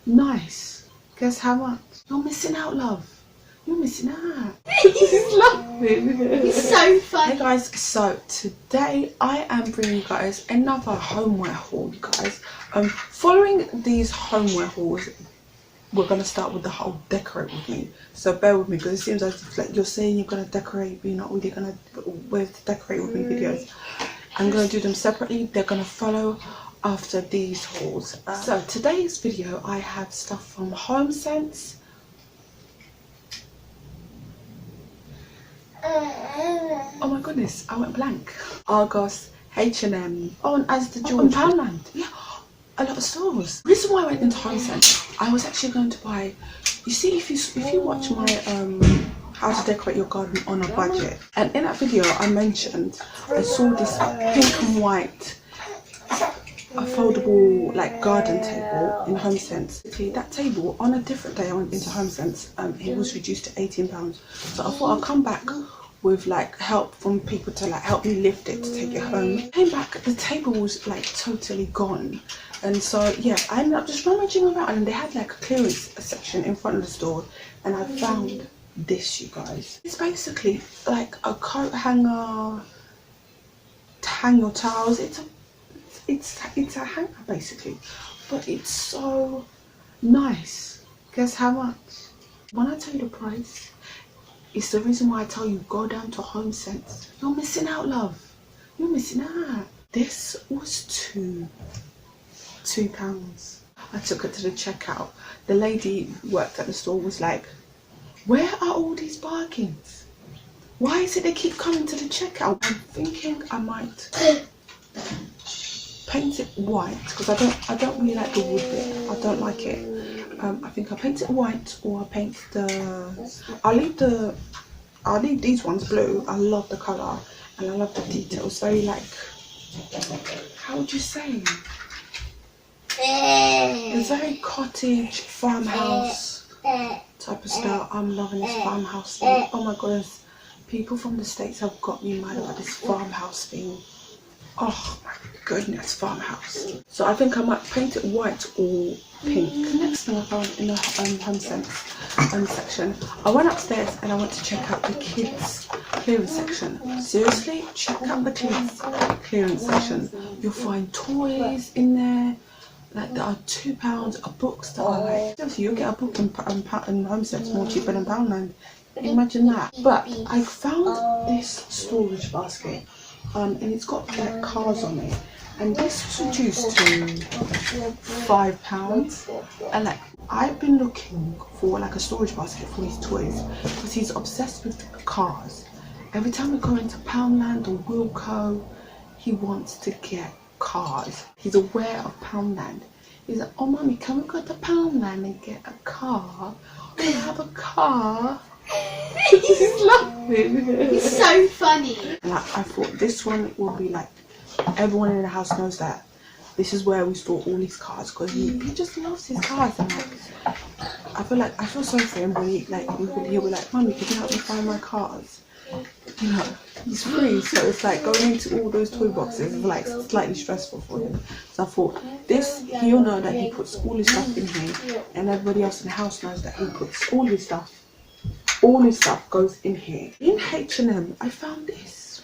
nice. Guess how much? You're missing out, love. You're missing out. He's laughing. It's so funny. Hey guys, so today I am bringing you guys another homeware haul, you guys. Following these homeware hauls, we're gonna start with the whole decorate with me. So bear with me, because it seems as if like you're saying you're gonna decorate, but you're not really gonna with the decorate with me videos. I'm gonna do them separately. They're gonna follow after these hauls. So today's video, I have stuff from HOMESENSE. Oh my goodness, I went blank. August, H&M, oh, and as the George, Poundland. Yeah, a lot of stores. The reason why I went into HOMESENSE, I was actually going to buy, you see, if you watch my how to decorate your garden on a budget, and in that video I mentioned I saw this pink and white a foldable like garden table in HOMESENSE. That table, on a different day I went into HOMESENSE, it was reduced to £18. So I thought I'll come back with like help from people to like help me lift it to take it home. Came back, the table was like totally gone, and so yeah, I ended up just rummaging around, and they had like a clearance section in front of the store, and I found this, you guys. It's basically like a coat hanger to hang your towels. It's a hanger basically, but it's so nice. Guess how much? When I tell you the price, it's the reason why I tell you go down to HOMESENSE. You're missing out, love. You're missing out. This was £2. I took it to the checkout. The lady who worked at the store was like, where are all these bargains? Why is it they keep coming to the checkout? I'm thinking I might paint it white, because I don't really like the wood bit. I don't like it. I think I paint it white, or I paint I'll leave these ones blue. I love the colour and I love the details. Very like, how would you say? It's very cottage, farmhouse type of style. I'm loving this farmhouse thing. Oh my goodness, people from the States have got me mad about this farmhouse thing. Oh my goodness, farmhouse. So I think I might paint it white or pink. The next thing I found in the HOMESENSE section, I went upstairs and I went to check out the kids clearance section. Seriously, check out the kids clearance section. You'll find toys in there. Like there are £2 of books that are like, seriously, you'll get a book in HOMESENSE more cheaper than Poundland. Imagine that. But I found this storage basket, and it's got like cars on it, and this was reduced to £5. And like, I've been looking for like a storage basket for his toys, because he's obsessed with cars. Every time we go into Poundland or Wilco, he wants to get cars. He's aware of Poundland. He's like, oh mommy, can we go to Poundland and get a car? Can I have a car? He's laughing. It's so funny. And I thought this one will be like, everyone in the house knows that this is where we store all these cars, because he just loves his cars. And like, I feel sorry for him when he'll be like, mommy, can you help me find my cars? You know, he's free, so it's like going into all those toy boxes is like slightly stressful for him. So I thought this, he'll know that he puts all his stuff in here, and everybody else in the house knows that he puts all his stuff goes in here. In H&M, I found this.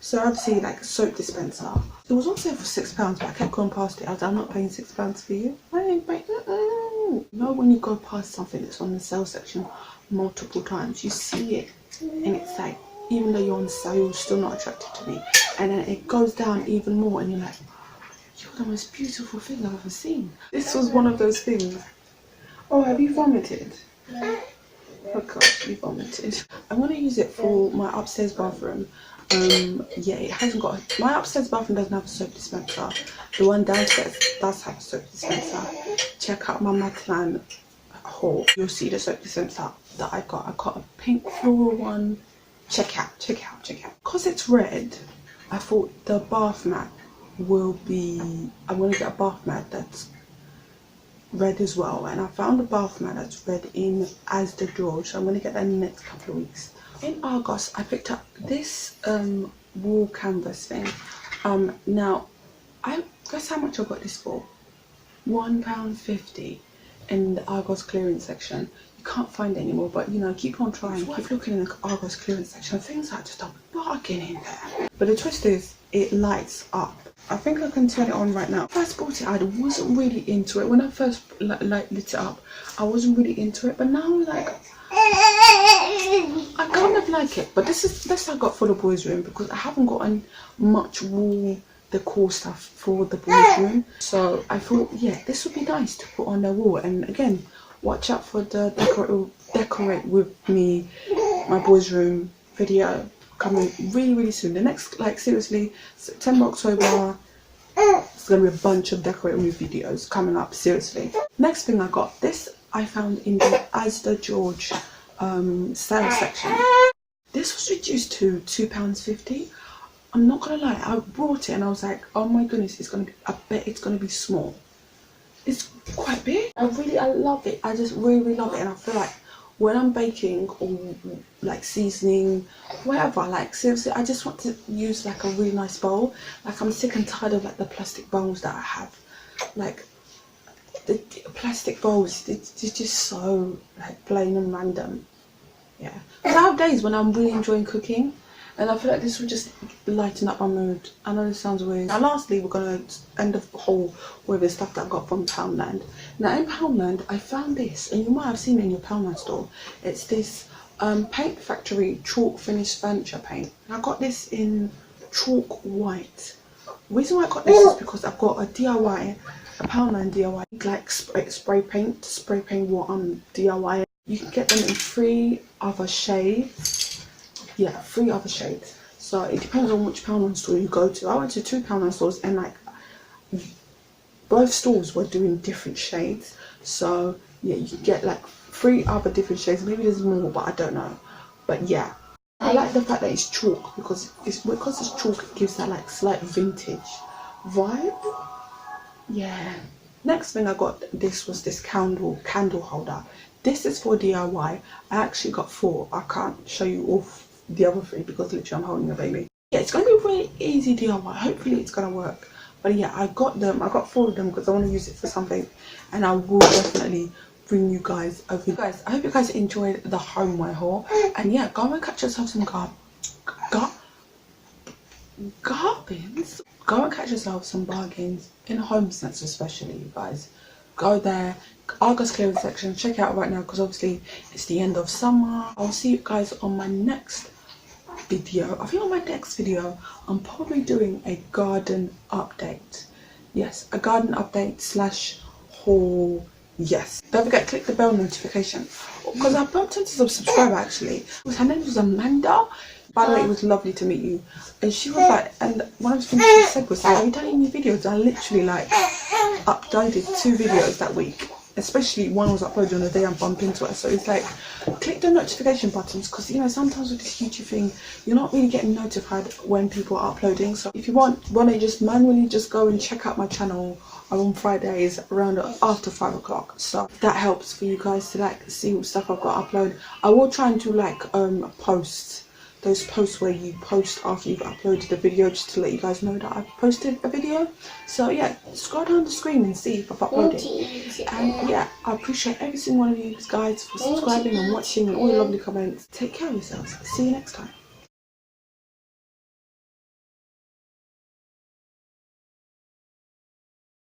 So obviously like a soap dispenser. It was also for £6, but I kept going past it. I was like, I'm not paying £6 for you. I ain't paying. You know, when you go past something that's on the sale section multiple times, you see it, and it's like, even though you're on sale, you're still not attracted to me. And then it goes down even more, and you're like, you're the most beautiful thing I've ever seen. This was one of those things. Oh, have you vomited? Oh gosh, you vomited. I'm going to use it for my upstairs bathroom. Yeah, it hasn't got, my upstairs bathroom doesn't have a soap dispenser. The one downstairs does have a soap dispenser. Check out my Matalan haul. You'll see the soap dispenser that I got. I got a pink floral one. Check out. Because it's red, I thought the bath mat will be, I'm going to get a bath mat that's red as well, and I found a bath mat that's red in as the George, so I'm going to get that in the next couple of weeks. In August, I picked up this wall canvas thing. Now, I guess how much I got this for? £1.50 in the Argos clearance section. You can't find it anymore, but you know, keep on trying, keep looking in the Argos clearance section. Things are just a bargain in there. But the twist is, it lights up. I think I can turn it on right now. When I first bought it, I wasn't really into it. When I first lit it up, I wasn't really into it, but now like I kind of like it. But this I got for the boys' room because I haven't gotten much wall decor stuff for the boys' room. So I thought, yeah, this would be nice to put on the wall. And again, watch out for the decorate with me, my boys' room video coming really soon. The next, like, seriously, September, October, it's gonna be a bunch of decorating with videos coming up, seriously. Next thing I got, this I found in the Asda George sale section. This was reduced to £2.50. I'm not gonna lie, I bought it and I was like, oh my goodness, it's gonna be, I bet it's gonna be small. It's quite big. I love it. I just really love it. And I feel like when I'm baking or like seasoning, whatever, like seriously, I just want to use like a really nice bowl. Like I'm sick and tired of like the plastic bowls that I have. Like the plastic bowls, it's just so like plain and random. Yeah. Because I have days when I'm really enjoying cooking, and I feel like this will just lighten up my mood. I know this sounds weird. Now lastly, we're going to end the haul with the stuff that I got from Poundland. Now in Poundland, I found this, and you might have seen it in your Poundland store. It's this Paint Factory chalk finish furniture paint. And I got this in chalk white. The reason why I got this is because I've got a DIY, a Poundland DIY, like spray paint what I'm DIY. You can get them in 3 other shades. Yeah, 3 other shades. So it depends on which Poundland store you go to. I went to 2 Poundland stores and like both stores were doing different shades. So yeah, you can get like 3 other different shades. Maybe there's more, but I don't know. But yeah, I like the fact that it's chalk because it's chalk. It gives that like slight vintage vibe. Yeah. Next thing I got, this was this candle holder. This is for DIY. I actually got 4. I can't show you all the other 3 because literally I'm holding a baby. Yeah, it's gonna be really easy DIY. Hopefully it's gonna work. But yeah, I got 4 of them because I want to use it for something, and I will definitely bring you guys over. Guys, I hope you guys enjoyed the homeware haul, and yeah, go and catch yourself some bargains. Go and catch yourself some bargains in HomeSense, especially, you guys. Go there, Argos clearance section, check it out right now because obviously it's the end of summer. I'll see you guys on my next video. I think on my next video I'm probably doing a garden update. Yes, a garden update / haul. Yes, don't forget, click the bell notification because I bumped into some subscriber actually. Her name was Amanda. By the way, it was lovely to meet you. And she was like, and one of the things she said was like, have you done any videos? I literally like uploaded 2 videos that week. Especially one was uploaded on the day I bumped into her. So it's like, click the notification buttons because you know sometimes with this YouTube thing, you're not really getting notified when people are uploading. So if you want to just manually just go and check out my channel on Fridays around after 5 o'clock. So that helps for you guys to like see what stuff I've got to upload. I will try and do like those posts where you post after you've uploaded the video, just to let you guys know that I've posted a video. So yeah, scroll down the screen and see if I've uploaded. And yeah, I appreciate every single one of you guys for subscribing and watching and all the lovely comments. Take care of yourselves. See you next time.